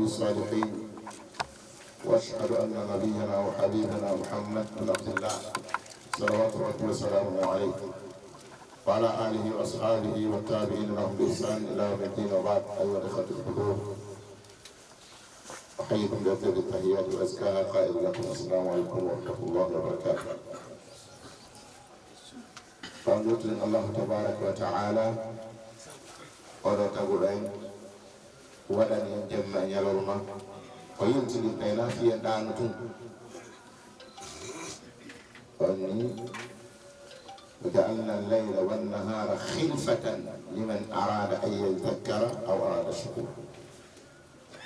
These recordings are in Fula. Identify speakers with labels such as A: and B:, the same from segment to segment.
A: الصالحين واشهد ان نبينا وحبيبنا محمد بن عبد الله صلوات ربي وسلامه عليه وعلى اله واصحابه والتابعين لهم باحسان الى يوم الدين. وبعد ايها الاخوه الحضور احييكم بافضل التحيات وازكاها قائل لكم السلام عليكم ورحمه الله وبركاته. فنطلق الله تبارك وتعالى oɗo taguɗoen waɗani en jemma e ñalawma ko yimtiɗin ɗayna fiyen ɗano tun onni وجعلنا الليل والنهار خلفة لمن أراد أن يذكر أو أراد شكورا.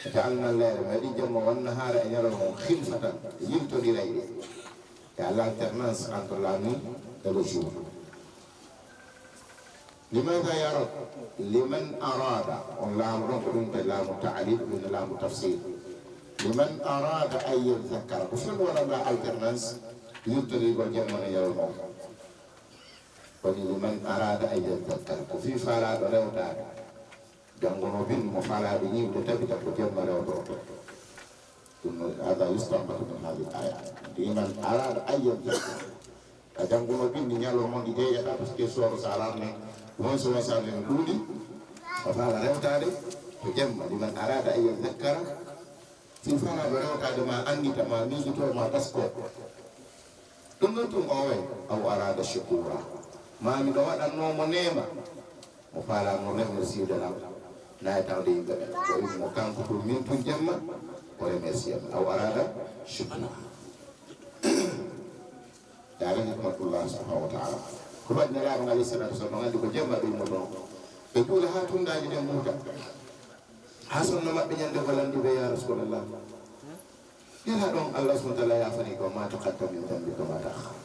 A: وجعلنا الليل والجمع والنهار أن يروا خلفة يمتد إليه يعني l'alternance entre la nuit et le jour. لماذا يرى؟ لمن أراد والله أمرنا لام تعليل من لام تفسير. لمن أراد أن يذكر وفين ولا لا alternance يمتد الجمع يروا ولمن أراد أن يذكر وفي فلا دوتا جانغونو بين مفعلا بني وتبت بجمع يروا. هذا يستنبط من هذه الآية. لمن أراد أن يذكر جانغونو بين نيالو من إيجا باسكو سورة سالامي ومن سورة سالامي دودي مفعلا دوتا بجمع لمن أراد أن يذكر في فلا دوتا ما أني تما نيجي تو ما تسكو أو أراد شكورا ما من دوات النوم نيمة مفعلا نوم سيدنا لا تعدي بنا وإن مكان كل من تجمع ورمسيا أو أراد شكورا يعني حكمة الله سبحانه وتعالى. كما أن الله عليه الصلاة والسلام قال جمع بالمدن يقول هاتون داجي موتا حسن نما بيان دفلان دي يا رسول الله يلا دون الله سبحانه وتعالى يعفني وما تقدم من ذنبك وما تأخر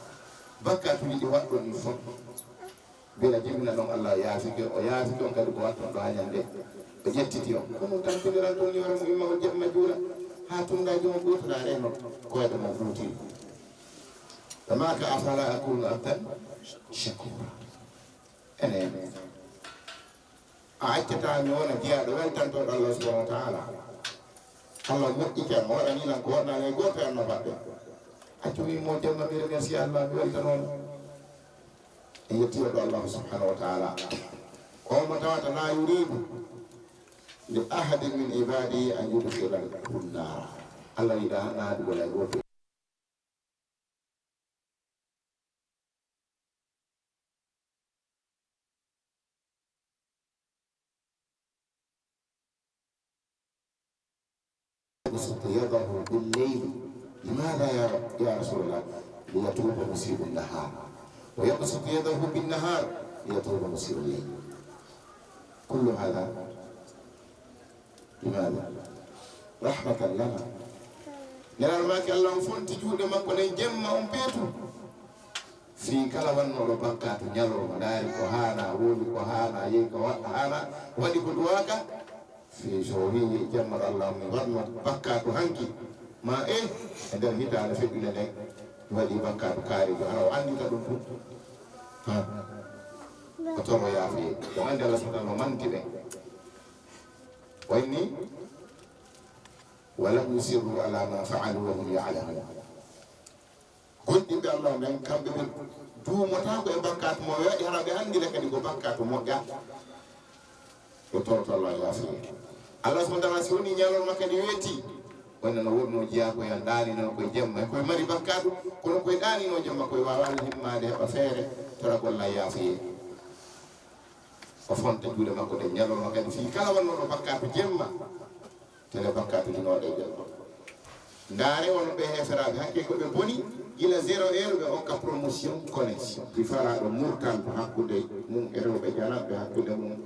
A: بكات لي وقت نفون بلا جبنا دون الله يعفك ويعفك وكذا وقت دعاء عنده بجتتيو كم تنتظر دون يوم إما وجب مجورا هاتون داجي موت دارينو كويت موجودين فما كأفلا أكون أبدا شكورا. أنا أعتقد وانا جاء وين تنتظر الله سبحانه وتعالى الله مكتئب وانا نينا كورنا لقوة أنا بعد أتوي موجب ما بيرجع الله بيرتنون يتيب الله سبحانه وتعالى قوم تواتا لا يريد لأحد من عبادي أن يدخل النار الله إذا نادى ولا يقول يبسط يده بالليل لماذا يا رسول الله؟ ليطلب مسير النهار ويبسط يده بالنهار ليطلب مسير الليل. كل هذا لماذا؟ رحمة لنا. نرى ما كان لهم فنت جود ما كنا جمع بيتو في كلا ونور بكات نيرو مداري كهانا ولي كهانا يك وهانا ودي بدواكا في شوري جمر الله من غرنا بكات هنكي ما عندما هيدا على فكرة لك ودي بكات كاري أو عندي تدوم أتوما يا في وعند الله سبحانه من كده وإني ولم يصروا على ما فعلوا وهم يعلمون. قلت بالله من كم بمن دو متاعك بكات مويا يرى عندي لك دي بكات مويا وتوت الله يا في Allah subhanahu soni nyalo makadi weti wonna no wonno jiya ko yan dani non ko jemma ko mari bakkatu kono ko dani no jemma ko wawal himmade ba fere tora ko la yafi o fonte juude makko de nyalo makadi fi kala wonno no bakkatu jemma tele bakkatu dino de jemma ndare won be heferabe hakke ko be boni gila 0 heure be on ka promotion connexion fi fara do murkan hakkude mum e rewbe janabe hakkude mum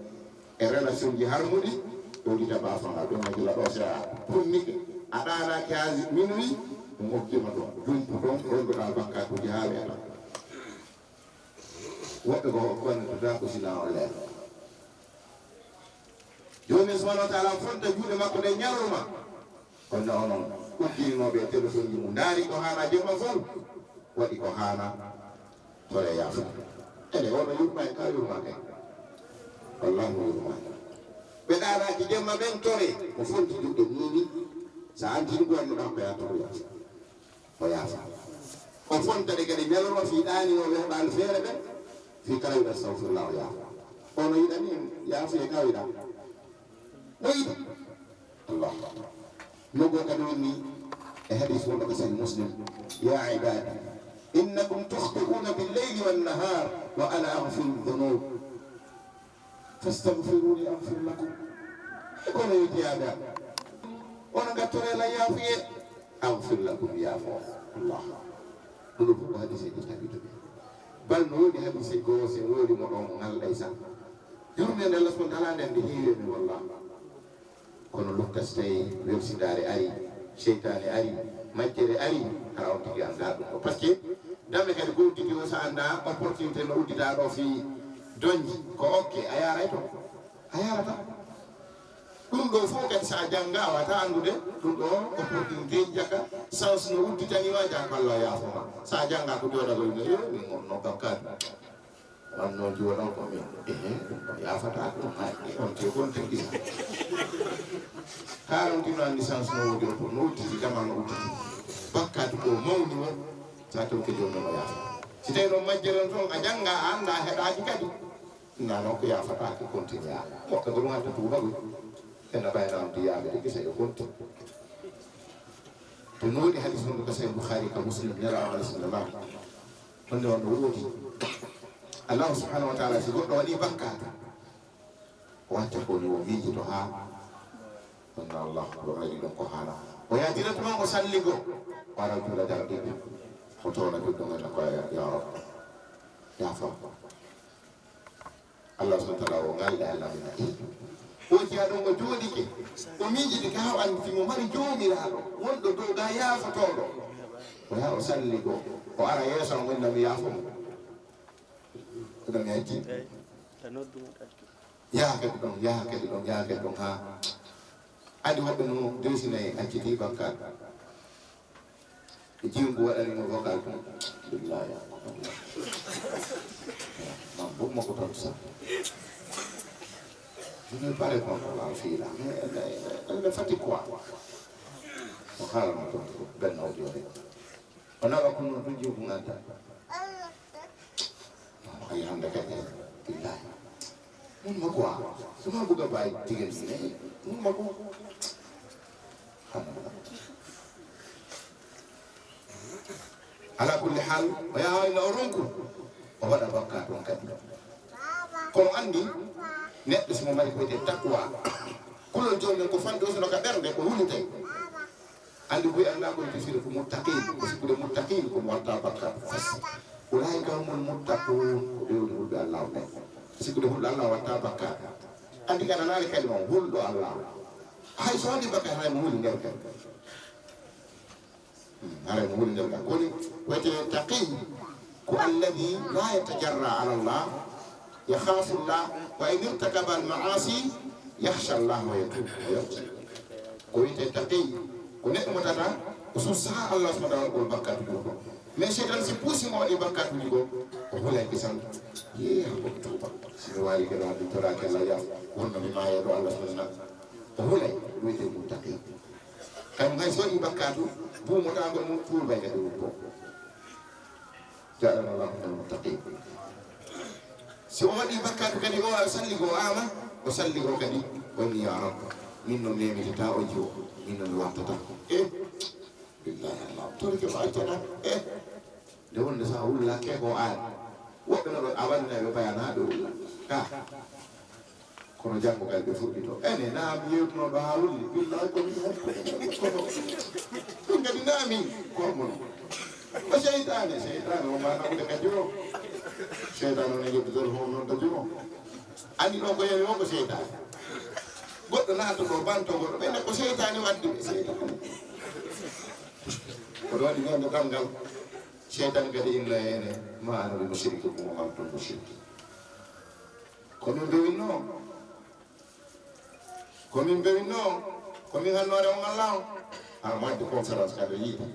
A: e relation ji harmoni do di taba fanga do ngila do sa pour ni adana 15 minuit mo kima do dum don do dal bakka ko jaale ta wobbe ko kon to da ko sila ole joni subhanahu wa ta'ala fonta juude makko de nyaloma on non uddi no be telephone yi mu ndari ko hana jema fon wadi ko hana tole ya fa ene wono yurma e kayo ma ke wallahi yurma be dara ki jemma ben tore ko fonti juude ni سأنتي نقول لك يا تقول ويا وفنت لك الملر في داني وبهب الفيرة في كلام استغفر الله يا أنا يدني يا في كاويدا ويد الله نقول كدوني حديث ولك سيد مسلم يا عبادي إنكم تخطئون بالليل والنهار وأنا أغفر الذنوب فاستغفروني أغفر لكم يقول يدي هذا وانا قلت لا يا في أغفر لكم يا الله نقول هذه سيد النبي بل نقول هذه سيد قوس نقول مرام الله ليس يوم أن الله سبحانه وتعالى عنده هيل والله كن لوكستي ويبسي داري أي شيطان أي مجري أي كراو تيجي عندها parce que dame kadi ko tigi o sa anda opportunité no udita do fi donji ko okke ayara to ayara ta dum do fo kadi sa janga wata andude dum do opportunité jaka sans no udita ni waja ko Allah ya foma sa janga ko do dago ni no bakkat man no jodo ko mi ya fata ko on te kon tigi karam dino andi sans no wodi ko no uditi kama no uditi bakkat ko mawni wo sa to ke jono ya si tay no majjere ton a janga anda hedaji kadi nano ko ya fata ko continue mo ko do ngata tu bagu en bayna am diya be ke sey kontu to no di hadith no ko sey bukhari ka muslim ya rasulullah on do no wodi allah subhanahu wa ta'ala si goddo wadi bakkat wata ko ni wi to ha inna allah wa ghayru ko hala o ya diratu ko salligo para jula dardi foto na ko ngana ko ya rab ya fa Allah subhanahu wa ta'ala o ngalda Allah min o ti ado ngo jodi ke o miji di ka an fi mo mari jomiraado wondo do ga ya fotodo o ya o salligo o ara yeso ngonna mi ya fo ko da ngaji ya ke don ha adi wadde no desine akiti bakkat jingu wadani mo vocal billahi mambo mo ko tan sa je ne parle pas pour la fille là elle fatigue quoi on parle mo ben audio on a ko no dunji ko ngata ay hande ka billahi mun ma quoi suma buga bay tigen ni mun ma ko ala kulli hal wa ya ina oronku o wada bakkat on kadi kono andi neddo simo mari ko te takwa kulo jonne ko fando so ka berde ko hulute andi bu anda ko fisir ko muttaqin ko sikule muttaqin ko wata bakkat ulai ka mun muttaqun ko do Allah ne sikule hul Allah wata bakkat andi kana nali kalma hul do Allah hay so di bakkat hay mun ngel kan على نقول لك كل وتقي الذي لا يتجرأ على الله يخاف الله وإن ارتكب المعاصي يخشى الله ويتوب ويرجع كل تقي كل متى خصوصا الله سبحانه وتعالى يقول بركات له mais شيطان سي بوسي مو دي بركات نيغو هو لا كيسان يي توبا سيوالي كده دي ترى كلا يا ونو ما يدو الله سبحانه هو لا ويتي متقي كان غاي سو بركاتو bu mo tango mo tour bay ngado ko jara Allah muttaqin si o wadi bakkat kadi o salli go ama o salli go kadi woni ya rab minno memi ta o jo minno watata billahi Allah to ke waitana de wonde sa ulla ke ko an wobbe no awanna be bayana do ka kono jango gal be fuddito ene na mi yewtuno do ha wulli billahi ko mi ko ngadi nami ko mon o shaytane o mana ko de kadjo shaytane ne yobbe dor ho non do andi no ko yewi ko shaytane goddo naato do banto goddo be ko shaytane waddi shaytane ko do wadi ngam dangal shaytane gadi inna ene ma ana bi mushriku ko antum mushriku kono do no komin bewi no komin hannore on Allah ar modde conférence kado yiide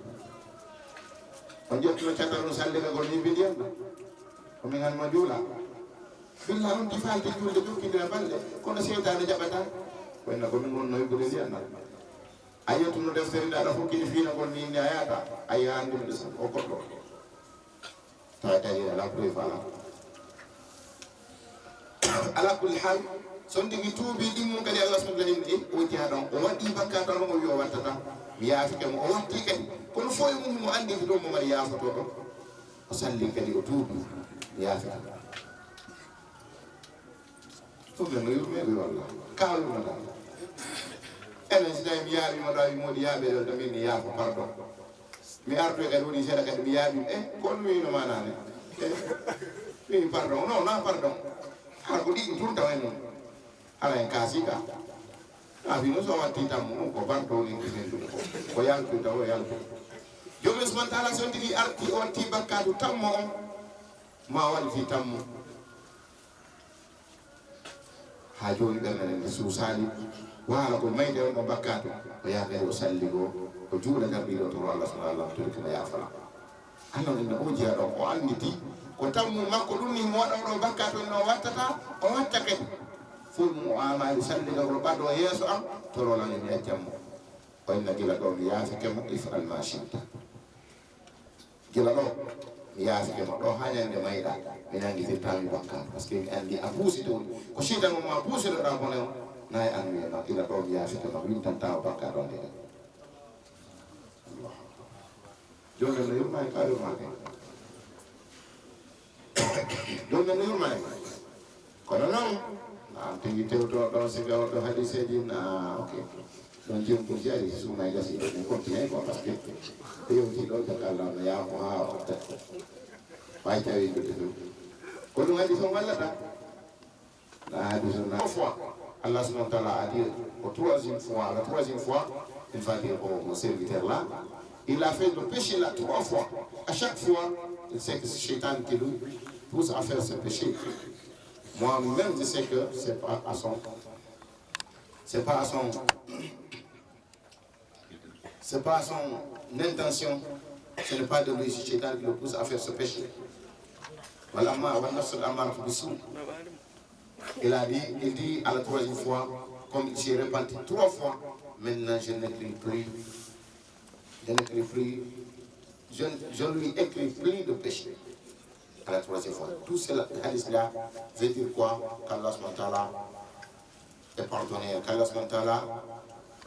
A: on jettuno cataro sallika gol yimɓe ndiyam komin han ma juula billah on di falde julde jokkidira balɗe kono seytane jaɓata koyna komin wonno yimɓe ndiyam ayatu no def seen dara fukki fi na gon ni ayata ay andi do sa o ko do ta ta la preuve ala kulli hal son digi tuubi dimmu kadi Allah subhanahu wa ta'ala o jaadon o wadi bakata no yo wattata mi yaafi kam o watti kadi kono foy mo andi do mo mari yaafoto do o salli kadi o tuubi yaafi to be no yurme wala kaalu ma dal enen si tawi mi yaaɓi mo ɗawi modi yaaɓe ɗo min mi yaafo pardon mi artu e kadi woni seeɗa kadi mi yaaɓi kon wino manane min pardon non non pardon har ko ɗiɗi tun tawa noon ala en kaasi ka afino so watti tammu ko bartoni kisen ɗum ko yaltu taw o yaltu jomum subhanahu wa ta'ala so ndiri arti o watti bakkatu tammo on ma walti tammu ha joni ɓernene nde suusali wala ko mayde on mo bakkatu o yaakari o salli go o juuɗa garɗiɗo to Allah subhanahu wa ta'ala to yaafala annon en o jiya ɗon o anditi ko tammu makko ɗum ni mo waɗa ɗo bakkatu no wattata o watta kadi fo mo amali salli go ko ɓaɗo yeeso am to rolani mi accammo o inna gila ɗo mi yaafike mo if almashita gila ɗo mi yaafike mo ɗo hañande mayɗa mi nangitirtami bakkatu par ce que mi andi a puusito ko sidan mo ma puusiɗoɗa bone o nayi an wiyema ila ɗo mi yaafike ma wimtantawa bakka ɗon de joni no yurmani ka yurmake joni no yurmani kono noon an tigi tewto ɗon siga oɗo hadiseji na ok ɗon jemum jari sumay gasi ɗo mi continue ko par ce que yewti ɗo jakallah no yaako ha watta way tawi ɗuɗe ɗum ko ɗum hadis o wallata na hadis o na fois Allah subhanahu wa ta'ala a dit la troisième fois, il va dire au serviteur là, il a fait le péché là 3 fois. À chaque fois, il sait que c'est Shaitan qui lui pousse à faire ce péché. Moi-même, je sais que c'est pas à son intention. Ce n'est pas de lui, c'est Shaitan qui le pousse à faire ce péché. Voilà, il dit à la 3e fois, comme il s'est repenti 3 fois, maintenant je n'écris plus, je ne lui écris plus de péché. À la 3e fois. Tout cela, hadith-là, veut dire quoi? Qu'Allah est pardonné, qu'Allah,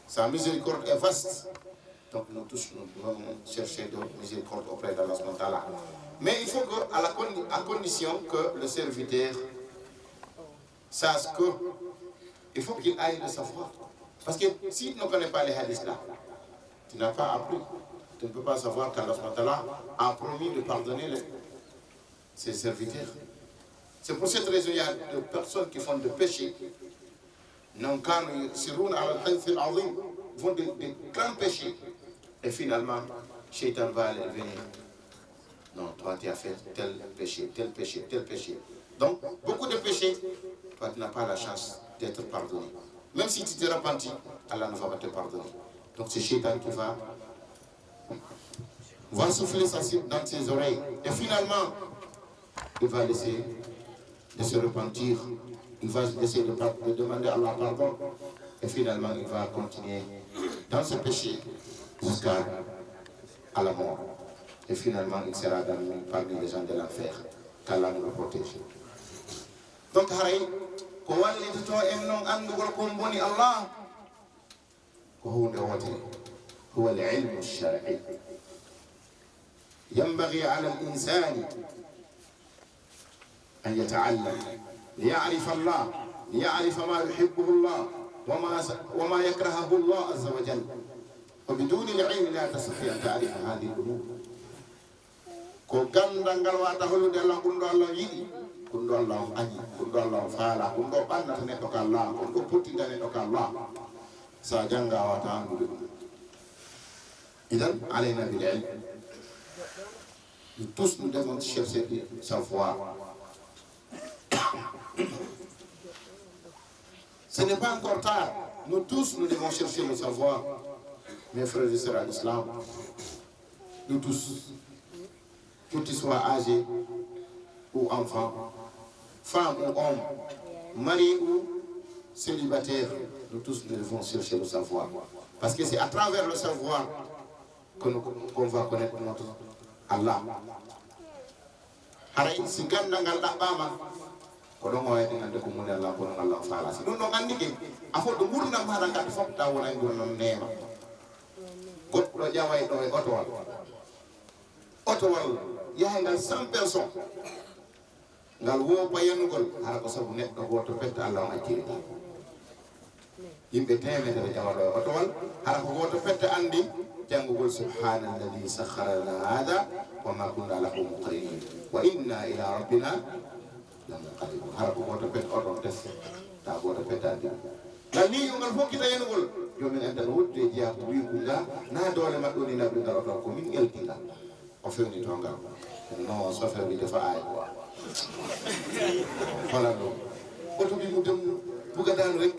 A: sa miséricorde est vaste. Donc nous tous, nous devons chercher de miséricorde auprès d'Allah. Mais il faut que, à condition que le serviteur sache que il faut qu'il aille le savoir. Parce que si tu ne connais pas les hadiths là, tu n'as pas appris. Tu ne peux pas savoir qu'Allah a promis de pardonner ses serviteurs. C'est pour cette raison qu'il y a des personnes qui font des péchés. Ils font des grands péchés. Et finalement, Shaitan va aller venir. Non, toi tu as fait tel péché, tel péché, tel péché. Donc, beaucoup de péchés, toi tu n'as pas la chance d'être pardonné. Même si tu te repentis, Allah ne va pas te pardonner. Donc c'est Shaitan qui va souffler dans ses oreilles. Et finalement, il va laisser de se repentir. Il va essayer de demander à Allah pardon. Et finalement, il va continuer dans ce péché jusqu'à la mort. Et finalement, il sera parmi les gens de l'enfer. Qu'Allah nous le protège. Donc, ko wallitito en noon andugol kon boni Allah ko hunde wotere huwa al-ilmu ash-shar'i ينبغي على الإنسان أن يتعلم ليعرف الله ليعرف ما يحبه الله وما يكرهه الله عز وجل وبدون العلم لا تستطيع أن تعرف هذه الأمور كو غاندانغال واتا هولوده الله كوندو الله ييدي كوندو الله اني كوندو الله فالا كوندو بانata neddo ka Allah كوندو pottinta neddo ka Allah sa janga wata andude idan علينا بالعلم. Nous tous nous devons chercher de savoir. Ce n'est pas encore tard. Nous tous nous devons chercher le savoir. Mes frères et sœurs à l'islam, nous tous, que tu sois âgé ou enfant, femme ou homme, mari ou célibataire, nous tous nous devons chercher le savoir. Parce que c'est à travers le savoir qu'on va connaître notre Allah. Haray si ganda ngal dabbama ko don wayde ngande ko mun Allah ko Allah faala si don no andi ke afo do wurna ma ran kat fop ta wona ngol non neema goddo jaway do e otowal yahay ngal 100 personnes ngal wo payenugol hala ko sabu neddo goto petta Allah ma jirita yimbe temedere jawado e otowal hala ko goto petta andi jangugol subhanalladhi sakhkhara lana hada wa ma kunna lahu muqrinin wa inna ila rabbina lamunqalibun hala ko goto petta odon def ta goto petta andi ngal ni ngal fokkita yenugol jomin enden wudde jiya ko wi kunga na dole mabdo ni nabi daro ko min eltinga o fewni to ngal non so fewni defa ay voilà do oto bi mu dem buga daan rek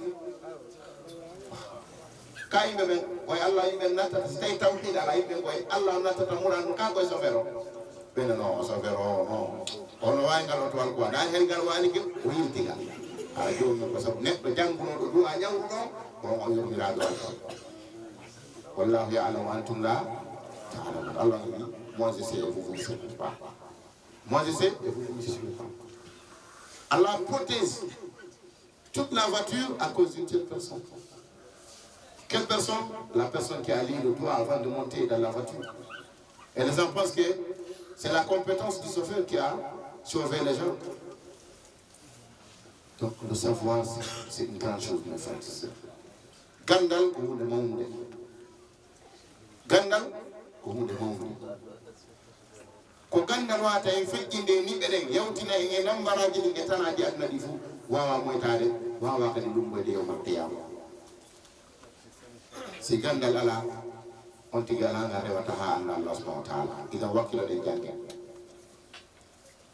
A: kay be men koy Allah yimbe nata tay tawhid ala yimbe koy Allah nata tamuran ka koy sofero ben non sofero non on way ngal to wal ko na hen ngal wani ke o yiltiga ala joom ko sabu neddo janguno do du'a nyawdo ko o yurmira do wallahu ya'lamu antum la ta'lamun Allah ni moi je sais et vous ne savez pas moi je sais et vous ne savez pas. Allah protège toute la voiture à cause d'une telle personne. Quelle personne? La personne qui a lié le doigt avant de monter dans la voiture. Et les gens pensent que c'est la compétence du chauffeur qui a sauvé les gens. Donc le savoir, c'est une grande chose, mes frères et sœurs. Gandal, comme le monde. Gandal, comme le monde. Ko gandal wata en feƴƴinde ni ɓeɗen yawtina en e nambaraji ɗin e tanaji aduna ɗi fuu wawa moytade wawa kadi lumboyde yo matteyama si gandal ala on tigi ala nga rewata ha anda Allah subhanahu wa taala idan wakkilo ɗen jangen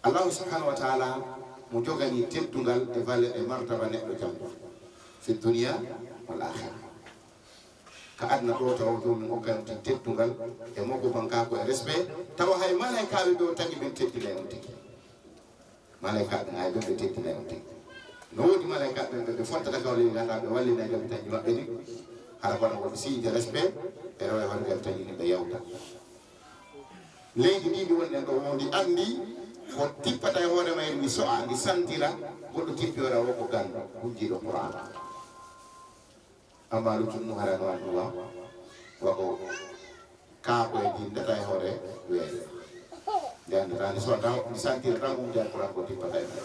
A: allahu subhanahu wa taala mo jogani teddugal e valeur e martaba neɗɗo jamɗo fi dunia wal akhira ka adna ɗo taw jomum hokkayamti teddugal e moko banka ko e respect tawa hay malaikaɓe ɓe o tagi ɓen teddina on tigi malaikaɓe hay ɓen ɓe teddina on tigi no wodi malaikaɓe ɓe ɓe fontata kawle gata ɓe wallina joɓe tañi maɓɓe ni haɗa kono woɓe siide respect e rewe waɗugam tañi ni ɓe yawta leydi ndi ndi wonɗen ɗo wondi andi ko tippata e hoore ma en ndi so'a ndi santira goɗɗo tippiyora wo ko ganda hujjiɗo Qur'an amma lutunnu harano anduwa wako kaako e din data e hoore weere nde andata ndi soa tan ndi santira tan umja Qur'an ko tippata e ɓe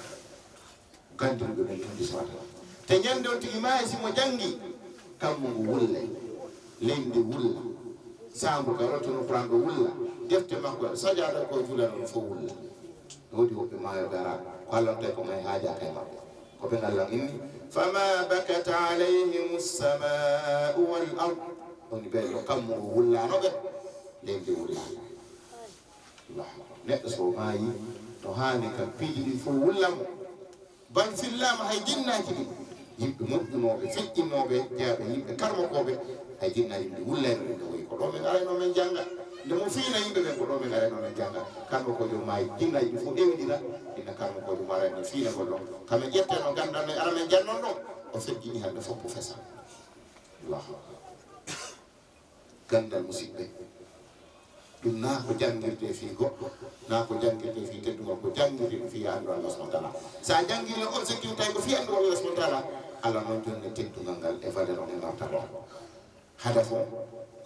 A: gandiruɓe ɓen tun ndi soata te ñande on tigi maayi simo jangi kammu ngu wulle leydi wulla sambu ka rottono Qur'an ɗo wulla defte makko sajada ko julano ɗum fof wulla wodi woɓɓe maayo gara ko allonta ko may haaja kay maɓɓe ko ɓen Allah inni fama bakat alayhim as-sama'u wal ard on ɓe ɗo kammu ngu wullanoɓe leydi wullano Allah neɗɗo so maayi no haani kam piiji ɗi fof wullamo ban fillama hay jinnaji ɗi yimɓe moƴƴunoɓe feƴƴinnoɓe jeyaɓe yimɓe karmakoɓe hay jinnaji ɗi wulleno ɗe woyi ko ɗo min arayno men jangga nde mo fiina yimɓe ɓen ko ɗo min arayno men jangga karma kojo maayi jinnaji ɗi fof ɗewdira ina karma kojo marani fiina goɗɗo kamen ƴetteno gandan men ara men jannon ɗon o feƴƴini hande foppo fesa Allah gandal musidɓe ɗum na ko jangirde fi goɗɗo na ko jangirde fi teddugal ko jangirde fi andu Allah subhanahu wa ta'ala sa jangiri objectif tay ko fi andu Allah subhanahu wa ta'ala Allah non jonne teddugal ngal e valeur on martaba hadafo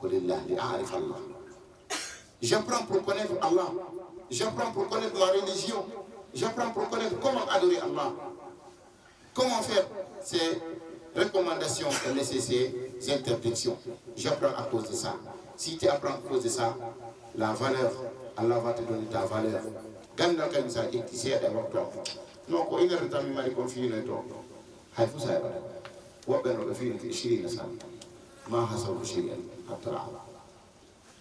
A: ko lillah li a'rif Allah j'apprends pour connaître Allah j'apprends pour connaître ma religion j'apprends pour connaître comment adorer Allah comment faire ces recommandations et laisser ces interdictions j'apprends à cause de ça si tu apprends à cause de ça la valeur Allah va te donner ta valeur gandal kay sa jekki seeɗa waktu non ko inere tan mi mari kon fiino to hay fu sa waɗa woɓɓe no ɓe fiino ke 20 sana ma hasabu shay'an hatta ra'a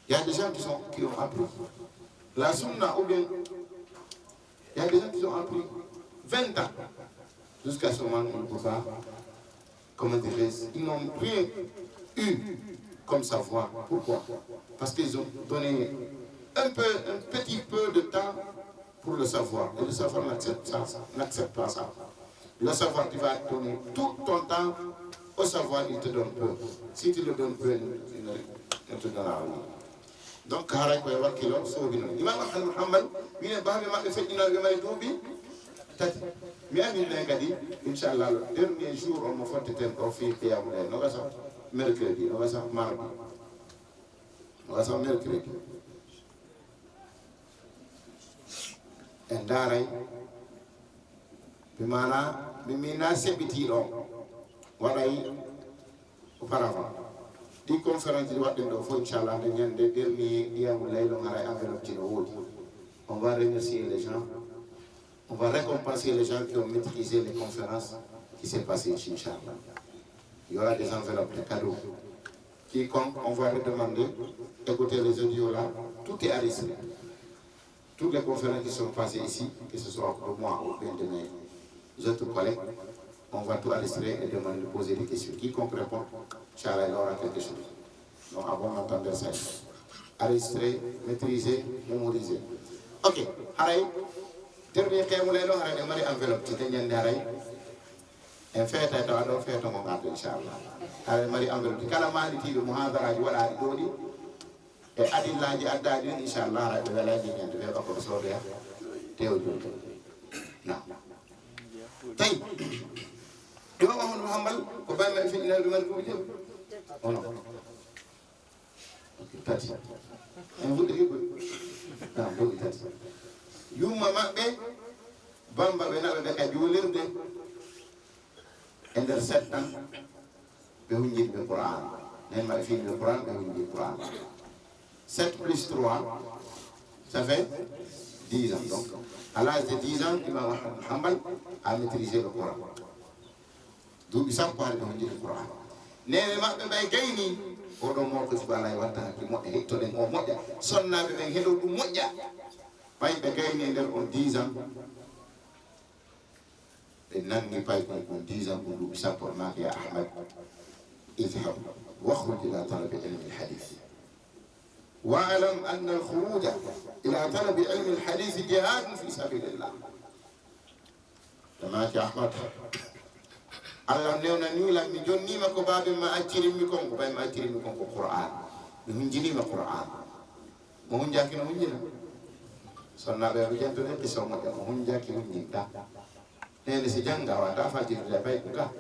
A: il y a des gens qui ont appris la sunna ou bien il y a des gens qui ont appris 20 ans jusqu'à ce moment où on ne peut pas comment dire ils n'ont rien eu comme savoir. Pourquoi? Parce qu'ils ont donné un petit peu de temps pour le savoir. Et le savoir n'accepte pas ça. Le savoir, tu vas donner tout ton temps Au savoir, il te donne peu. Si tu le donnes peu, il ne te donnera rien. Donc, haray ko war kilo so bino imam ahmad muhammad wina baabe mabbe feddina be mari duubi tati mi amin ne kadi inshallah le dernier jour on mo fonte ten ko fi qiyam le no gasa mercredi no gasa mardi no gasa mercredi en daray bi mana mi mina sebiti do waday auparavant di conférence di wadde do fo inchallah de ñande dernier diamu laylo ngara enveloppe ci no wodi on va remercier les gens on va récompenser les gens qui ont maîtrisé les conférences qui s'est passées inchallah il y aura des enveloppes de cadeaux quiconque on va redemander d'écouter les audios là tout est enregistré toutes les conférences qui sont passées ici que ce soit pour moi ou bien de mes autres collègues on va tout enregistrer et demander de poser des questions. Quiconque répond, Inch'Allah, il aura quelque chose. Donc, à bon entendre ça. Enregistrer, maîtriser, mémoriser. Ok, Haray, dernier cas, vous l'avez dit, vous avez enveloppe, tu t'es dit, Haray. En fait, tu as fait ton moment, Inch'Allah. Haray, vous avez enveloppe. Quand la maladie de Mohadara, vous l'avez dit, et Adil Ladi Adadi, Inch'Allah, vous l'avez dit, vous l'avez encore sauvé. Théodule. Non. Taï. Imam Ahmad Muhammad ko bayma fi ina dum ko jëm ono tati en wudde ko na do tati yumma mabbe bamba be nabe ka julirde ender 7 ans be hunji be Qur'an nen ma fi le Qur'an be hunji Qur'an 7 plus 3 ça fait 10 ans donc à l'âge de 10 ans Imam Ahmad Muhammad a maîtrisé le Qur'an duuɓi sappo hade ɗo jiri Qur'an nene maɓɓe ɓay gayni oɗo mawɗo subahana e watta hakki moƴƴa hettoɗen o moƴƴa sonnaɓe ɓen heɗo ɗum moƴƴa ɓay ɓe gayni e nder on 10 ans ɓe nangi pay on 10 ans ɗum duuɓi sappo maka ya ahmad idhab wakhruj ila talabi ilmi alhadith واعلم ان الخروج الى طلب علم الحديث جهاد في سبيل الله تماك يا احمد Allah newna ni la mi jonnima ko baabe ma acciri mi kon ko bay ma acciri mi kon ko Qur'an mi hunjinima Qur'an mo hunjaki no hunjina sonna be be jento ne kiso mo mo hunjaki hunjinta nene si janga wa ta fati da bay ko ga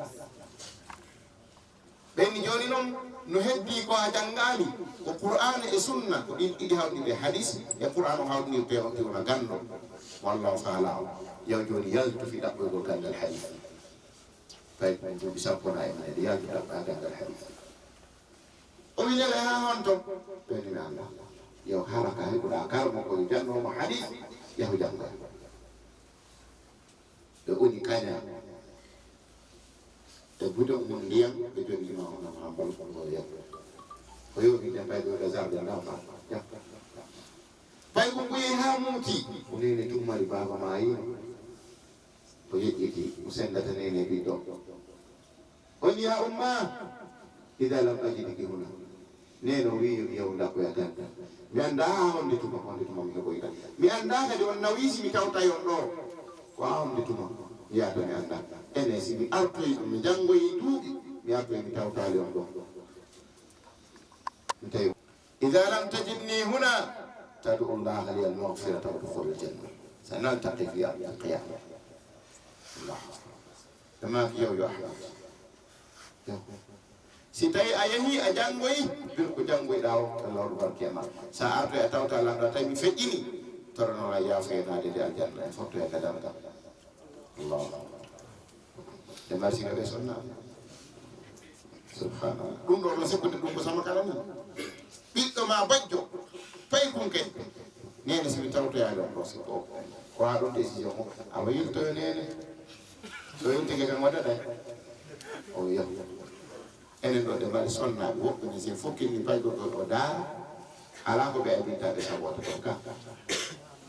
A: be ni joni non no heddi ko a jangali ko Qur'an e sunna ko din idi hawdi be hadith e Qur'an hawdi be o wona gando wallahu ta'ala yow joni yaltu fi dabbo go gandal hadith baik itu bisa pun ayat dia tidak ada hadis. Oh ini lah hantu. Beri Allah. Yo harakah itu dah akar mau kau jangan mau hadis ya jangan. The unikanya. The budok mundiang betul lima orang hambal pun ya. Oh yo kita baik itu dasar dia nama. Ya. Baik buku yang hamuti. Ini cuma di bawah main. Jadi musen datang ini bido. Oh ya umma, tidak lagi lagi huna. Neno wiyo ya unda ko yata. Mi anda on dituma mi ko ita. Mi anda ka di onna wisi mi tawta yondo. Ko am dituma. Ya to mi anda. Ene si mi altoy mi jango yidu. Mi altoy mi tawta yondo. Ntayo. Idza lam tajidni huna tad'u Allah li al-maghfirata wa dukhul al-jannah. Sanaltaqi fi al-qiyamah. Tema kiyo yo sitai ayahi ajangoi bil ko jangoi daw Allah barkema saat ya taw ta la tay mi fejini torno la ya fe na de aljanna foto ya kadam ka Allah de marsi ga besonna subhanallah dum do la sekunde dum ko sama kalani biddo ma bajjo pay kunke nene si taw to ya do ko ko ha do décision awayil to nene so yonti ke ngada dai o ya enen do de bari sonna wo ni se fokki ni pay go da ala ko be abita de sabota to ka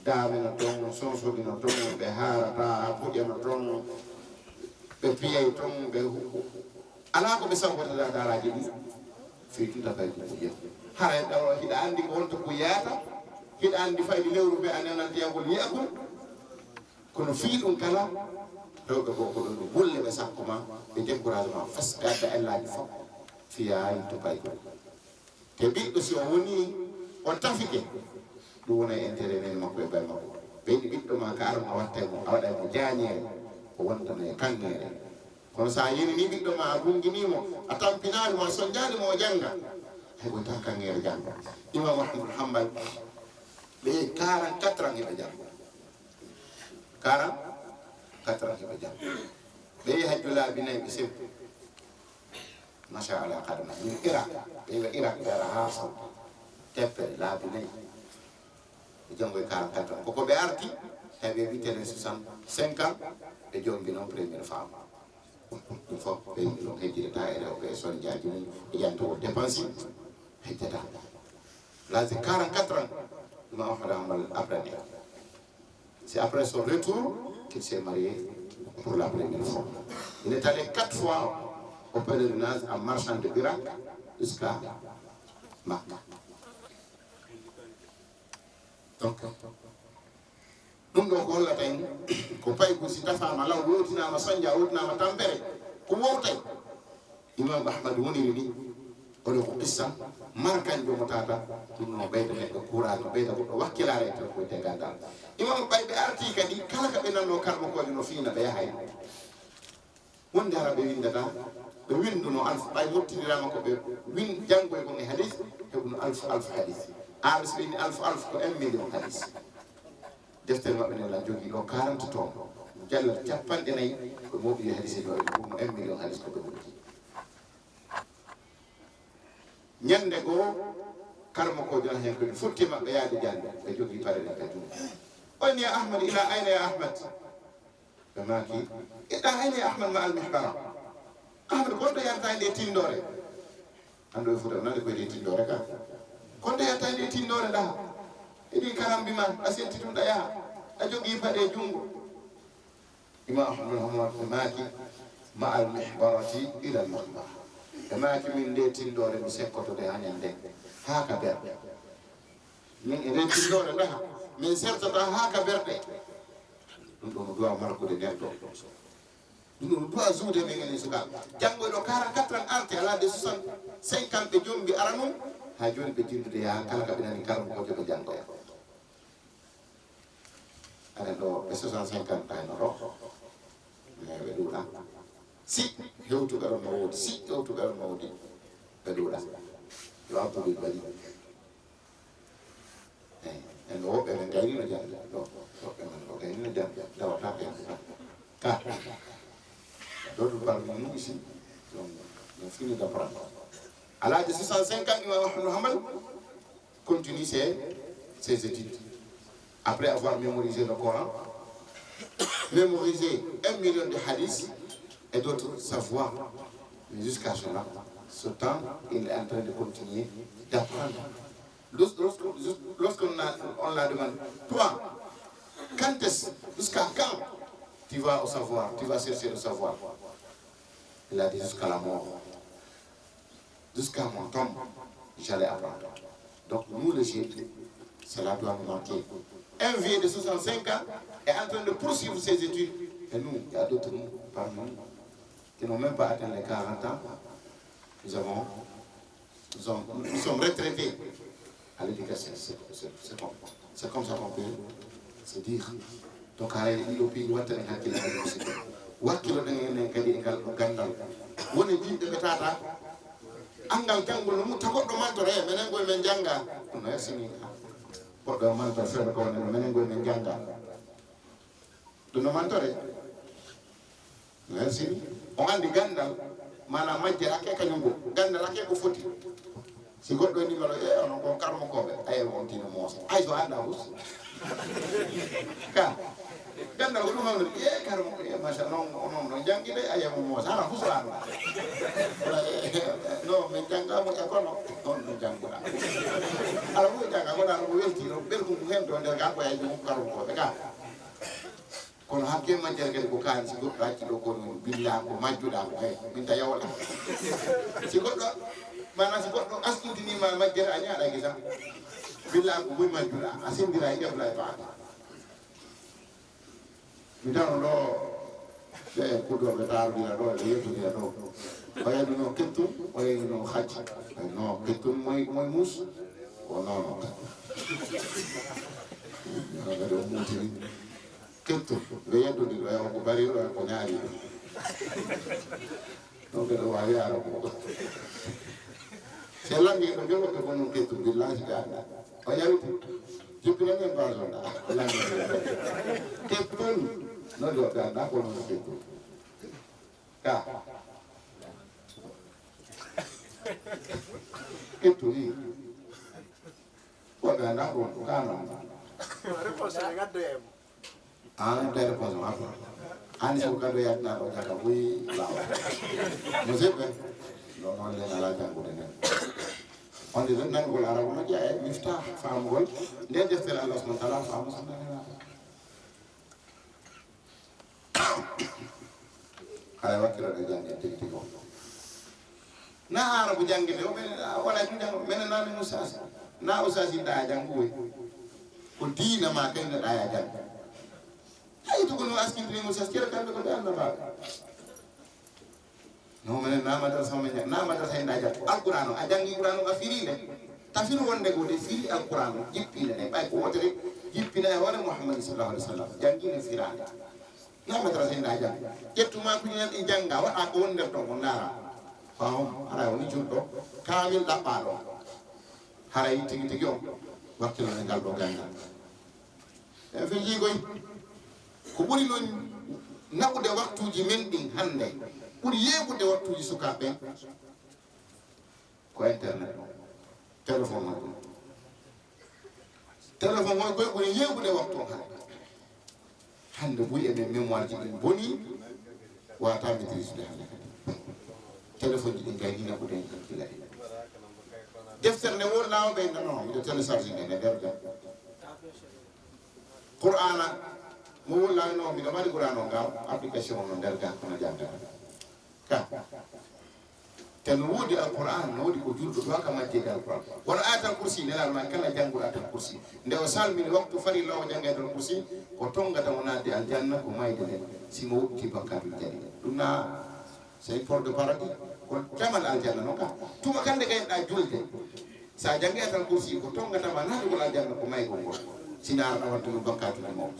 A: da me no ton so di no ton be hara ta ko ya no ton be piye ton be ala ko be sabota da dara ji fi tuta kay ko ya hara da ro hida andi ko wonto ko yata hida andi faydi lewru be anana tiyangol yakul kono fii ɗum kala rewɓe goo ko ɗon golle ɓe sakko ma ɓe découragement fas gadda ellaji fof fiyayi to paygo te ɓiɗɗo si o woni on tafike ɗum wona e intérêt men makko e bay makko ɓeyɗi ɓiɗɗo ma ka arma watta mo a waɗa mo jañere o wondana e kangere kono sa yini ni ɓiɗɗo ma a gunginimo a tampinani mo a soñjanimo o jangga heɓo tan kangere jangga imam ahmadou hambal ɓe 44 ans heɓe jangga 44 ans heɓe jangga ɓe hajju laabi nayyi ɓe sew machallah kadana min irak ɓewa irak ɓe ara ha sawdi teppere laabi nayyi ɓe janggo e 44 ans koko ɓe arti tawi ɓe witene 65 ans ɓe jombi noon premiére femme ɗum fof ɓe yimɓe ɗon hejjidata e rewɓe e soñdiaji mum e ƴantowo dépense hejjata l'âge de 44 ans Imam Ahmad Hanbal apprend. C'est après son retour qu'il s'est marié pour la première fois. Il est allé 4 fois au pèlerinage en marchant de Irak jusqu'à Makka. Donc, ɗum ɗo ko hollata en ko paygo si tafama law wotinama soñdia wotinama tampere ko wowtay Imam Ahmad woniri ni oɗo ko qissa markan jomo tata ɗum no ɓeyda neɗɗo courage no ɓeyda goɗɗo wakkilare tan koyte gandal imam ɓayɓe arti kadi kala ka ɓe nanno karmakoje no fiina ɓe yahay wonde hara ɓe windata ɓe winduno alf ɓay mottidirama ko ɓe win janggoy kon e hadis heɓuno alf hadis aɓe so ɓeni alf ko 1 million hadis deftere maɓɓe ne la jogui ɗo 40 ton jallat 50 ko moɓi hadis ɗo e ɗum 1 million hadis ko ɓe wondi ñande goo karma ko jona hen kadi futti maɓɓe yaade jande ɓe jogui parene ɓe jungo on ya ahmad ila ayna ya ahmad ɓe maki ila ayna ya ahmad ma al mihbara ahmad gonɗo yarta nde tindore ando e fuuta nande koyde tindore ka gonɗo yarta nde tindore ɗa eɗi karambi ma a sentituɗa yaha a jogui paɗe jungo imam ahmad hamad ɓe maki ma al mihbarati ila al mihbara ɓe maki min nde tindore mi sekkotode hanen nde ha ka berɗe min e nde tindore ndaha min sertata ha ka berɗe ɗum ɗo no duwa markude nder ɗo ɗum ɗo no duwa juude min enen sukaɓe janggoyɗo 44 ans arte ala de 65 ans ɓe jombi ara mum ha joni ɓe jindude yaha kala ka ɓe nani karmo kojo ɓe janggoya anen ɗo ɓe 65 ans ɗayno ɗo mais ɓe ɗuuɗa si hewtugal no woodi si hewtugal no woodi ɓe ɗuuɗa yo abdoul bari eyi en ɗo woɓɓe men gaynino jande ɗo woɓɓe men ɗo gaynino jande dawata ɓen ka d'autres parmi nous ici donc on finit d'apprendre à l'âge de 65 ans Imam Ahmad Hanbal continue ses études après avoir mémorisé le Coran mémorisé 1 million de hadiths et d'autres savoirs. Mais jusqu'à ce temps, il est en train de continuer d'apprendre. Lorsqu'on la demande, toi, quand est-ce, jusqu'à quand tu vas au savoir, tu vas chercher le savoir? Il a dit jusqu'à la mort. Jusqu'à mon tombe, j'allais apprendre. Donc nous, les jeunes, cela doit nous manquer. Un vieux de 65 ans est en train de poursuivre ses études. Et nous, il y a d'autres parmi nous qui n'ont même pas atteint les 40 ans, nous sommes retraités à l'éducation. C'est comme ça qu'on peut se dire. Donc, il y a on andi gandal mana majje akke kanyumbo gandal akke ko foti si goddo ni mala e on ko karmo ko be ay won tino mos ay so anda us ka gandal ko dum e karmo e masha non non jangi de ay mo mos ara fuso anda no men janga mo e kono non jangura ala mo janga ko dal mo welti no bel ko hen do der ga ko ay mo karmo ko be ka kono hakke majjere kadi ko kaani si goɗɗo hacci ɗo kono billa ko majjuɗa ko hay min ta yawala si goɗɗo mana si goɗɗo astintinima majjere a ñaaɗa gisa billa ko boy majjuɗa a sendira e ƴefla e baata Mitano do be kudo be taru dira do le yetu dira do oya no kettu oya no haji no kettu moy mus o no no do muti kettu be yetu dira o ko bari ko nyaari no be do wa ya ro se langi do jogo ko non kettu billahi ga oya jipina ngen bazo na langi kettu no do da na ko no kettu ka itu ni wala na ko kana an der ko ma ko an so ka do ya na ko ka wi la mo se be no no le na la jangu de on dit nan ko la ra ma ja e mifta fam gol de defal Allah subhanahu wa ta'ala fam sa na ay wakira de jangi tigi ko na arabu jangide o men wala jang men na musas na usasi da jangu ko diina ma kay na da jang ay to ko no askin ni musas kira kan ko da na ba no men na ma da sama na ma da sai da jang alquran a jangi quran ga firi de tafsir wonde ko de firi alquran jippi ne bay ko wotere jippi na wala muhammad sallallahu alaihi wasallam jangi ne firanda na ma da sai da jang jettuma ko ni janga wa ko wonde to ko ndara ara woni julɗo kamil ɗaɓɓaɗo haray tigi tigi o wakkilone ngal ɗo gandal e fi jigoy ko ɓuri noon naɓude waktuji men ɗin hande ɓuri yeɓude waktuji sukaɓe ko internet o téléphone o téléphone o koye ɓuri yeɓude waktu o hande ɓuyi emen mémoire ji ɗin boni wata maîtrise de hande téléphone ji ngay dina ko den kila defter ne wol law be no ide télécharger ne derga qur'ana mo wol law no mi da mari qur'ano ngaw application no derga ko na janga ka tan wodi alquran no wodi ko juldo do ka majje alquran wala ayatul kursi ne la ma kala jangu ayatul kursi nde o salmini waktu fari law janga ayatul kursi ko tonga ta wonade aljanna ko mayde den simo wutti bakkatul jadi dunna c'est pour de paradis ko jamal aljanna no ka tuma kande kay da julde sa jangi atal kursi ko tonga tama na ko aljanna ko may ko sinar na wantu bakatu mo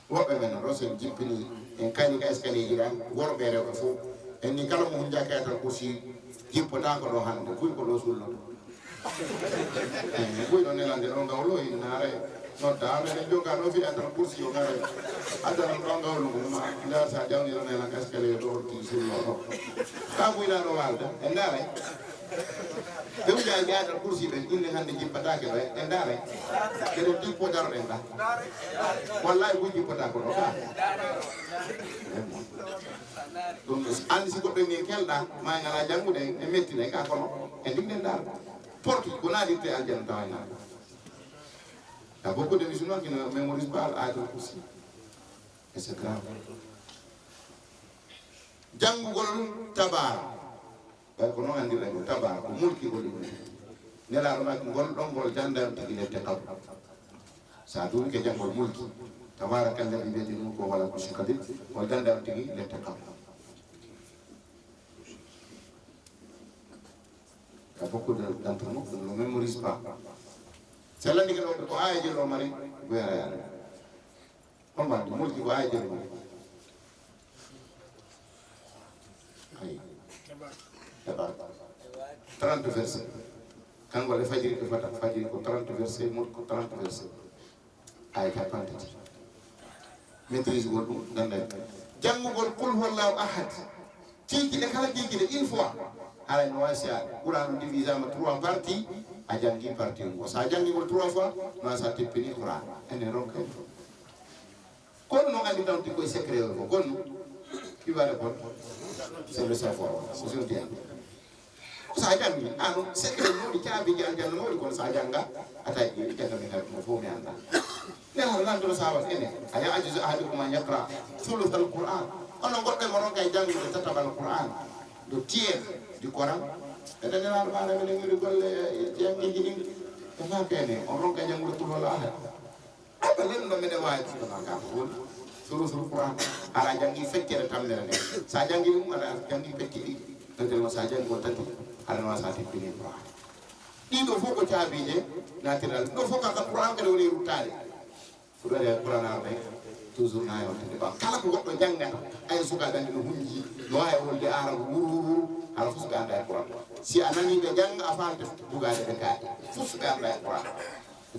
A: wobe men rosel jippini en kani ka eskali jira worbe re ko fu en ni kala mo jake atal kursi jippota ko do hande fu ko do sullo ko do ne lande on gawlo inare no da me joga no fi atal kursi o ngare adana no ngawlo ko ma nda sa jawni no la kaskale do ti sullo ka bu ina no walda en dare be mu jaay atal kursi be inde hande jippata ke be en dare ke do ti ko daro en da wallahi bu jippata ko do ka donc andi si ko be ni kelda ma ngala jangude e metti ne ka kono en digden dal porti ko na dite aljanna tawina. Il y a beaucoup de musulmans qui ne mémorisent pas l'Ayatul Kursi. Et c'est grave. Jangugol tabar. Ko non andi lañu tabar ko mulki gol ni. Nela ro nak gol don gol jandam tigi le tekab. Sa du ke jangol mulki. Tabaraka alladhi bi yadihi mulku wa ala kulli shay'in qadir. Gol jandam tigi le tekab. Il y a beaucoup d'entre nous qui ne mémorisent pas. C'est là que ko ay jelo mari wera ya on ba do mulki ko ay jelo mari ay 30 versets kan wala fajiri ko fata fajiri ko 30 versets mul ko 30 versets ay ka pantati maîtrise gol danda jangugol qul huwallahu ahad tiki de kala tiki de une fois ala no wasiya qur'an divisé en 3 parties a jangi parti ko sa jangi ko 3 fois no sa tepini qur'an ene ronka kon no andi tan ko secret ko kon ki va répondre c'est le savoir c'est un bien sa jangi anu secret no di caabi jangal no ko sa janga atay di jangal mo fo mi anda ne ha lan do sa wa ene aya ajizu ahadukum an yaqra thuluth al-qur'an ono godde mo ronka jangi tatabal qur'an do tiers du Coran et dañu naan maanaam da ngeen di golle jàngi ji ni dafa kene on ronka jàngul pour wala ala أبلن من واحد ما كافول سورة القرآن على جاني فكر تامنا نه ساجاني على جاني فكر تدل ما ساجان قلتي على ما ساتي بني القرآن إذا فوق تابينه ناترال إذا فوق القرآن كده يرتالي سورة القرآن على toujours na yo tede ba kala ko goddo jangata ay suka dande no hunji no ay wolde ara wuru ala fusu ganda e qur'an si anani be jang afante bugade be kay fusu ganda e qur'an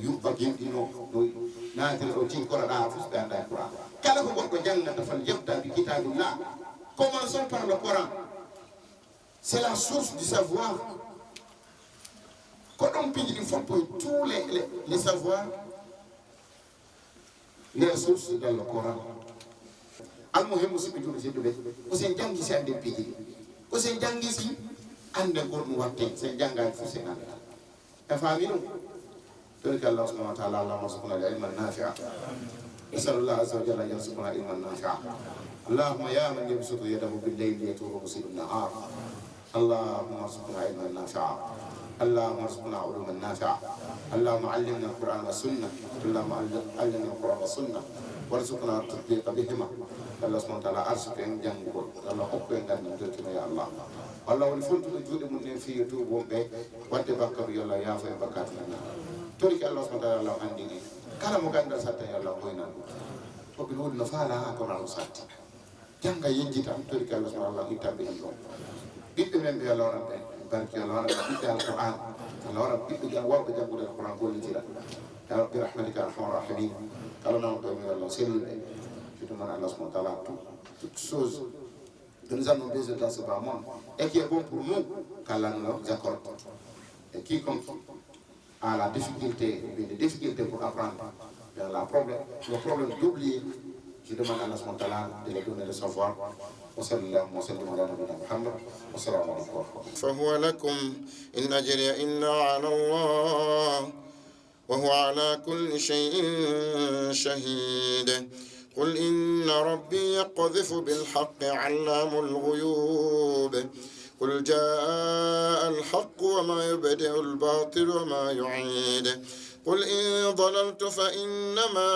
A: yu bagin dino no na tere o tin kora da fusu ganda e qur'an kala ko goddo jangata fal jabta bi kitabillah commençons par le Coran c'est la source du savoir quand on pige il faut pour tous les savoirs les sources dans le Coran. Al-Muhim aussi que je dois vous sen jangi si ande piji ko sen jangi si ande ko no watte sen jangal fu sen ande e famino to que Allah subhanahu wa ta'ala Allah subhanahu wa ta'ala nafi'a nasallallahu azza wa jalla yarzuquna ilman nafi'a Allahumma ya man yabsutu yadahu bil layli yatubu musibun nahar Allahumma arzuqna ilman nafi'a اللهم ارزقنا علوما نافعه اللهم علمنا القران والسنه اللهم علمنا القران والسنه وارزقنا التطبيق بهما الله سبحانه وتعالى ارزق ان جانغول الله اوكو ان غان نتو يا الله الله والفلت جودي من في يوتيوب ومبه ودي بكر يلا يا فاي بكاتنا توريك الله سبحانه وتعالى الله عندي كلا مو غاندا سات يا الله كوينا تو بنود نفالا كون الله سات جانغا ينجيتا توريك الله سبحانه وتعالى يتابي الله بيت من بي الله ربي بارك الله ربي القران الله ربي بيجا واب جابوا القران كل جيرا يا رب برحمتك يا ارحم الراحمين قالوا نعم الله سلم je demande à Allah subhanahu wa ta'ala toutes choses que nous avons besoin dans ce bas monde et qui est bon pour nous qu'Allah nous accorde et quiconque a la difficulté des difficultés pour apprendre le problème d'oublier je demande à Allah subhanahu wa ta'ala de lui donner le savoir وصلى الله وسلم على نبينا محمد والسلام عليكم ورحمه الله
B: فهو لكم إن أجري إلا على الله وهو على كل شيء شهيد قل إن ربي يقذف بالحق علام الغيوب قل جاء الحق وما يبدئ الباطل وما يعيد قل إن ضللت فإنما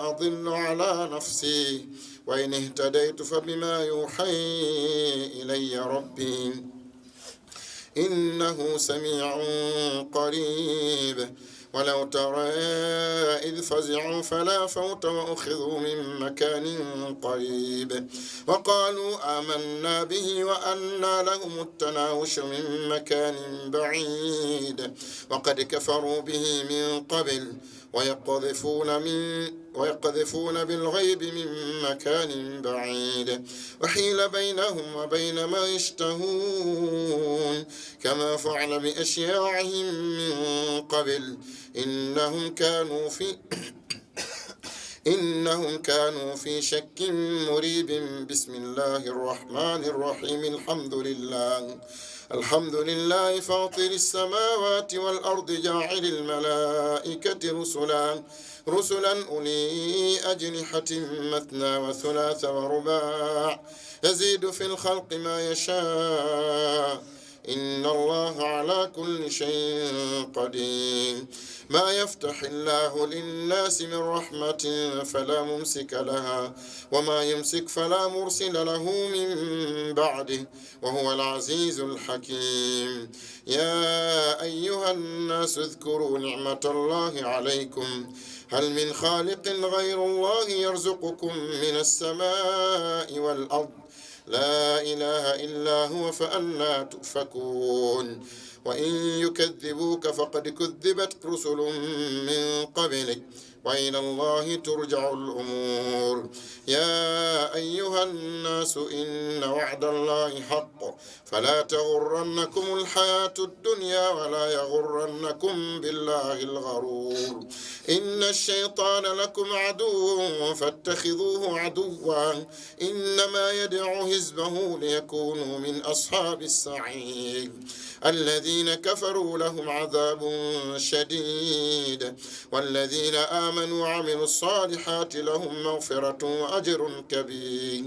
B: أضل على نفسي وإن اهتديت فبما يوحي إلي ربي إنه سميع قريب ولو ترى إذ فزعوا فلا فوت وأخذوا من مكان قريب وقالوا آمنا به وأنى لهم التناوش من مكان بعيد وقد كفروا به من قبل ويقذفون بالغيب من مكان بعيد وحيل بينهم وبين ما يشتهون كما فعل بأشياعهم من قبل إنهم كانوا في شك مريب بسم الله الرحمن الرحيم الحمد لله فاطر السماوات والأرض جاعل الملائكة رسلا أولي أجنحة مثنى وثلاث ورباع يزيد في الخلق ما يشاء إن الله على كل شيء قدير ما يفتح الله للناس من رحمة فلا ممسك لها وما يمسك فلا مرسل له من بعده وهو العزيز الحكيم يا أيها الناس اذكروا نعمة الله عليكم هل من خالق غير الله يرزقكم من السماء والأرض لا إله إلا هو فأنى تؤفكون وإن يكذبوك فقد كذبت رسل من قبلك وإلى الله ترجع الأمور يا أيها الناس إن وعد الله حق فلا تغرنكم الحياة الدنيا ولا يغرنكم بالله الغرور إن الشيطان لكم عدو فاتخذوه عدوا إنما يدعو حزبه ليكونوا من أصحاب السعير الذين كفروا لهم عذاب شديد والذين آمنوا وعملوا الصالحات لهم مغفرة وأجر كبير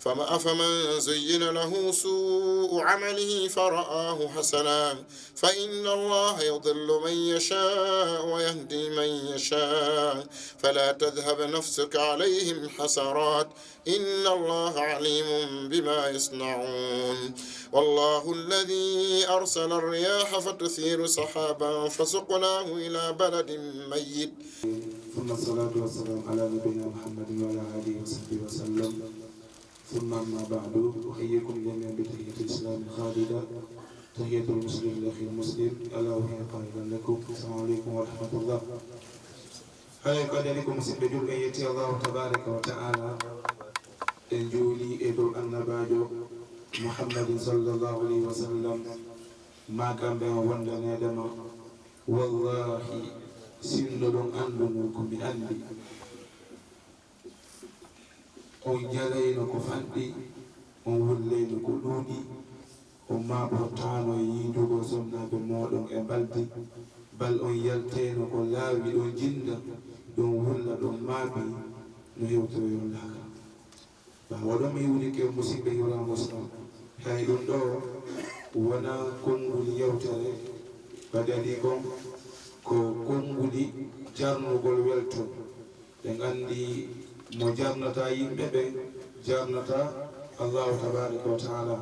B: أفمن زين له سوء عمله فرآه حسنا فإن الله يضل من يشاء ويهدي من يشاء فلا تذهب نفسك عليهم حسرات إن الله عليم بما يصنعون والله الذي أرسل الرياح فتثير سحابا فسقناه إلى بلد ميت
C: ثم الصلاة والسلام على نبينا محمد وعلى آله وصحبه وسلم ثم أما بعد أحييكم جميعا بتحية الإسلام الخالدة تحية المسلم لأخي المسلم ألا وهي قائلا لكم السلام عليكم ورحمة الله. هاي قدركم سبجول يتي الله تبارك وتعالى جولي إدو النباجو محمد صلى الله عليه وسلم ما كان بين وندنا دما والله سندون أندونكم بأندي on jalayno ko fanɗi on wullayno ko ɗuuɗi on maɓotano yiidugo somnaɓe moɗon e baldi bal on yalteno ko laawi ɗon jinda ɗon wulla ɗon maaɓi no hewtoyollaka ɓawa ɗon mi wurike musidɓe hirago sam hay ɗum ɗo wona konngol yewtere badani kon ko konnguli jarnugol welton ɓe gandi mo jarnata yimɓe ɓe jarnata allahu tabaraka wa taala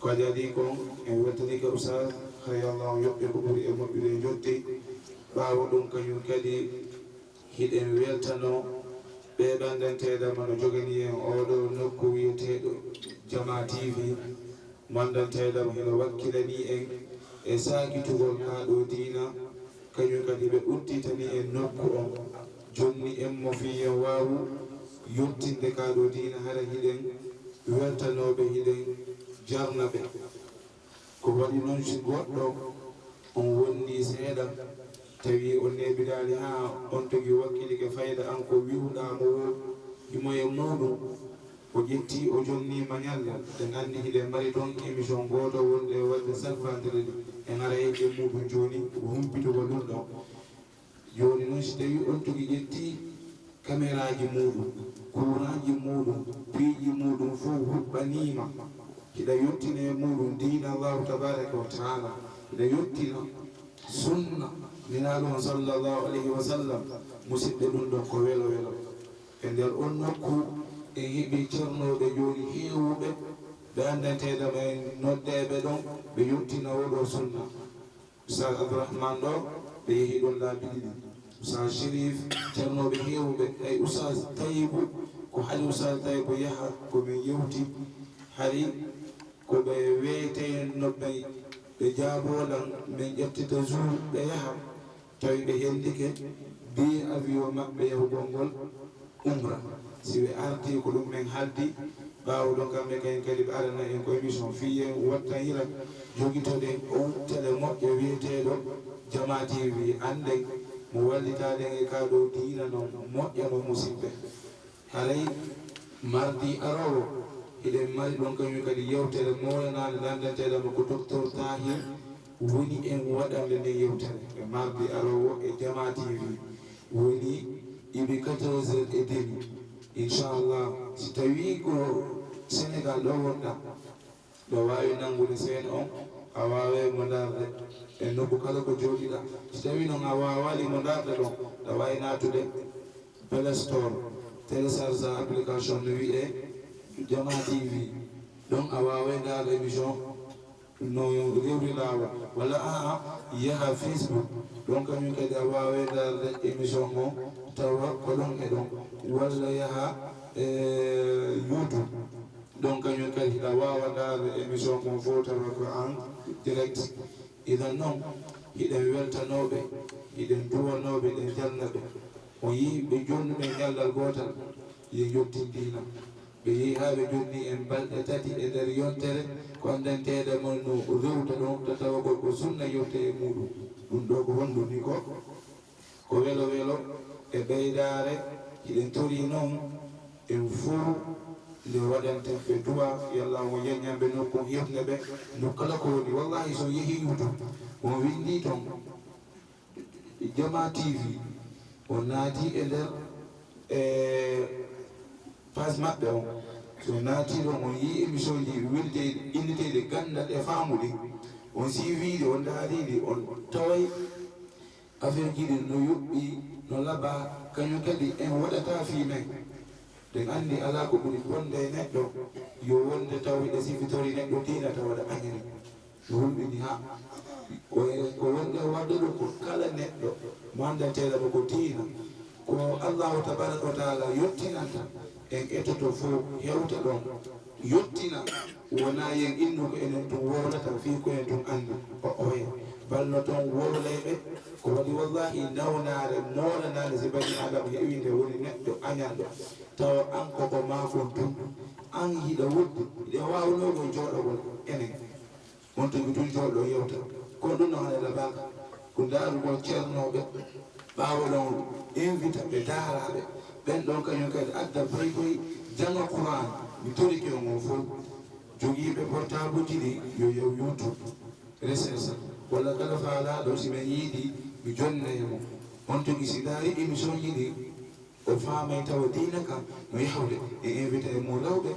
C: ko jadi kon en weltani ka usas hay allah yoɓɓe ko ɓuri e moƴƴude jotti ɓawo ɗum kañum kadi hiɗen weltano ɓe ɓandanteɗama no jogani en oɗo nokku wiyeteɗo Jama TV mandanteɗama heno wakkilani en e sakitugol kaɗo diina kañum kadi ɓe udditani en nokku on jonni en mo fiyen wawu yottinde kaɗo diina hara hiɗen weltanoɓe hiɗen jarnaɓe ko waɗi noon si goɗɗo on wondi seeɗa tawi on neɓidali ha on togi wakkilike fayda an ko wiwɗamo o imoye muɗum o ƴetti o jonnima ñalla ɗen andi hiɗen mari toon émission goto wonɗe wadde chaque vendredi en ara heƴe muɗum joni ko humpitugo ɗum ɗo joni noon si tawi on togi ƴetti caméraji muɗum couraji muɗum piiji muɗum fof huɓɓanima hiɗa yettina e muɗum dina allahu tabaraka wa taala hiɗa yettina sunna ninaɗum sallllahu alayhi wa sallam musidɓe ɗum ɗon ko welo welo e nder on nokku e heeɓi ceernoɓe joni heewuɓe ɓe andanteɗama e noddeɓe ɗon ɓe yettina oɗo sunna usal abdourahmane ɗo ɓe yeehi ɗon laabi ɗiɗi usal chérif ceernoɓe heewuɓe ay usal tayibu ko haali usal tayibu yaha komin yewti hari koɓe weyte noɓɓe ɓe jaabolan min ƴettita jour ɓe yaha tawi ɓe hendike bi avion maɓɓe yahugol ngol umra si ɓe arti ko ɗum min haldi ɓawo ɗon kamɓe kayen kadi ɓe arana en ko émission fiye watta hira joguitoɗe o télé moƴƴo wiyeteɗo Jama TV anden mo wallitaɗen e kaɗo diina noon moƴƴano musidɓe haray mardi arowo eɗen mari ɗon kañum kadi yewtere molanade nandanteɗama ko docteur Tahir woni en waɗande nde yewtere e mardi arowo e Jama TV woni iɓe 14h30 inchallah si tawi ko Sénégal ɗo wonɗa ɗo wawi nangude seen on a wawe mo darde e nokku kala ko joɗiɗa si tawi noon a wawali mo darde ɗon ɗa wawi natude Play Store télécharge application no wiye Jama TV ɗon a wawe darde émission no rewri lawol walla yaha Facebook ɗon kañum kadi a wawe darde émission o tawa ko ɗon e ɗon walla yaha YouTube ɗon kañum kadi a wawa darde émission mo fo tawa ko en direct idan noon hiɗen weltanoɓe hiɗen duwanoɓe ɗen jalnaɓe o yi ɓe jonnuɓe ñallal gotal yo jottindina ɓe yehi ha ɓe jonni en balɗe tati e nder yontere ko andanteɗe mon no rewta ɗon to tawa ko sunna yewte e muɗum ɗum ɗo ko wonduni ko welo welo e ɓeydare hiɗen tori noon en fuu nde waɗanten ɓe duwa yallah mo yeññamɓe nokku yefne ɓe no kala ko woni wallahi so yeehi YouTube on windi toon Jama TV o naati e nder page maɓɓe on so naatiɗo on yi émission ji wilde inniteɗe gandal e faamude on suiviɗe on daariɗe on taway affaire ji ɗi no yuɓɓi no laaɓa kañum kadi en waɗata fi men den anndi alaa ko ɓuri wonde e neɗɗo yo wonde tawiɗe sifitori neɗɗo diina tawaɗa añani no hulɓini ha ko wonde wadduɗo ko kala neɗɗo mo anndanteɗamo ko diina ko allahu tabaraka wa taala yettinanta en etoto fof hewta ɗon yettina wona yen innu ko enen tum wowlata fi ko en tum anndi o oya balno toon wowlayɓe ko waɗi wallahi nawnare moolanade si bani adama heewi nde woni neɗɗo añanɗo tawa an koko makon tum an yiɗa wodde ɗe wawnogo jooɗogol enen on togi tun jooɗo yewta kono ɗum no hane labaka ko daarugol ceernoɓe ɓaawa ɗon invita ɓe daaraɓe ɓen ɗon kañum kadi adda fay koye janga Qur'an mi torike o mon fof jogiiɓe portable ji ɗi yo yew YouTube recherche walla kala faalaɗo si ɓe yiiɗi mi jonnaymo on togi si daari émission ji ɗi o faamay tawa diina kam no yahwde e invité e mum lawɓe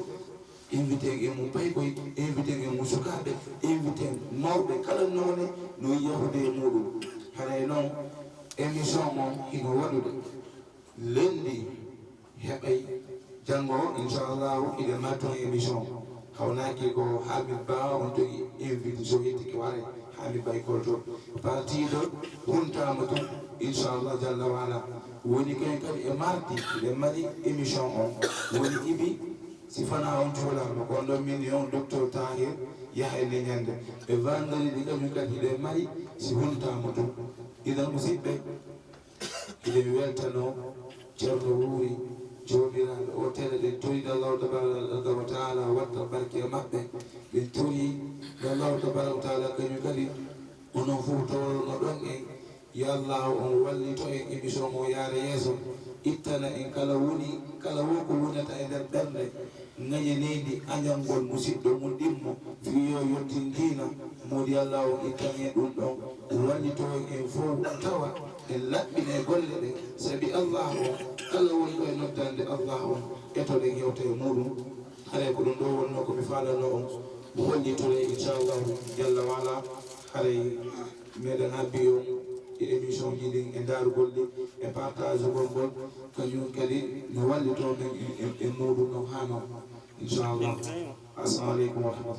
C: invité e mum paykoye invité e mum sukaaɓe invité mawɓe kala noone no yahwde e muɗum haray noon émission mon hino waɗude lendi heɓay janngo inchallahu iɗe matton émission hawnaki ko Hamid Ba on jogi invité so yettiki waray Hamid Ba kolto partiɗo huntama tum inchallah jalla wala woni kañ kadi e mardi ɓe mari émission on woni ibi si fana on cuulama ko on ɗon min on docteur Tahir yaha e leñande e vendredi kañum kadi ɗe mari si huntama tum idan musidɓe iɗen weltano ceerno wuuri jomiraɓe o tele ɗen toriɗo allahu tabaraka wa taala watta barke e maɓɓe ɓen tori allahu tabaraka wa taala kañum kadi onon fof towno ɗon en yo allah on wallito en émission mo yaara yeeso ittana en kala woni kala wo ko wonata e nder ɓernde ŋañaneydi añalngol musidɗo mum ɗimmo fiyo yettin diina modi allah o ittane ɗum ɗon wallito en fof tawa en laɓɓine golle ɗe sabi allah o kala woni ɗo e noddande allah on etoɗen yewta e muɗum haray ko ɗum ɗo wonno komi faalano on hollitore inchallahu jalla wala haray meɗen habbi on e émission ji ɗin e darugol ɗi e partage gol ngol kañum kadi no wallito men e muɗum no hano inchallah assalamu aleykum wa rahmatullah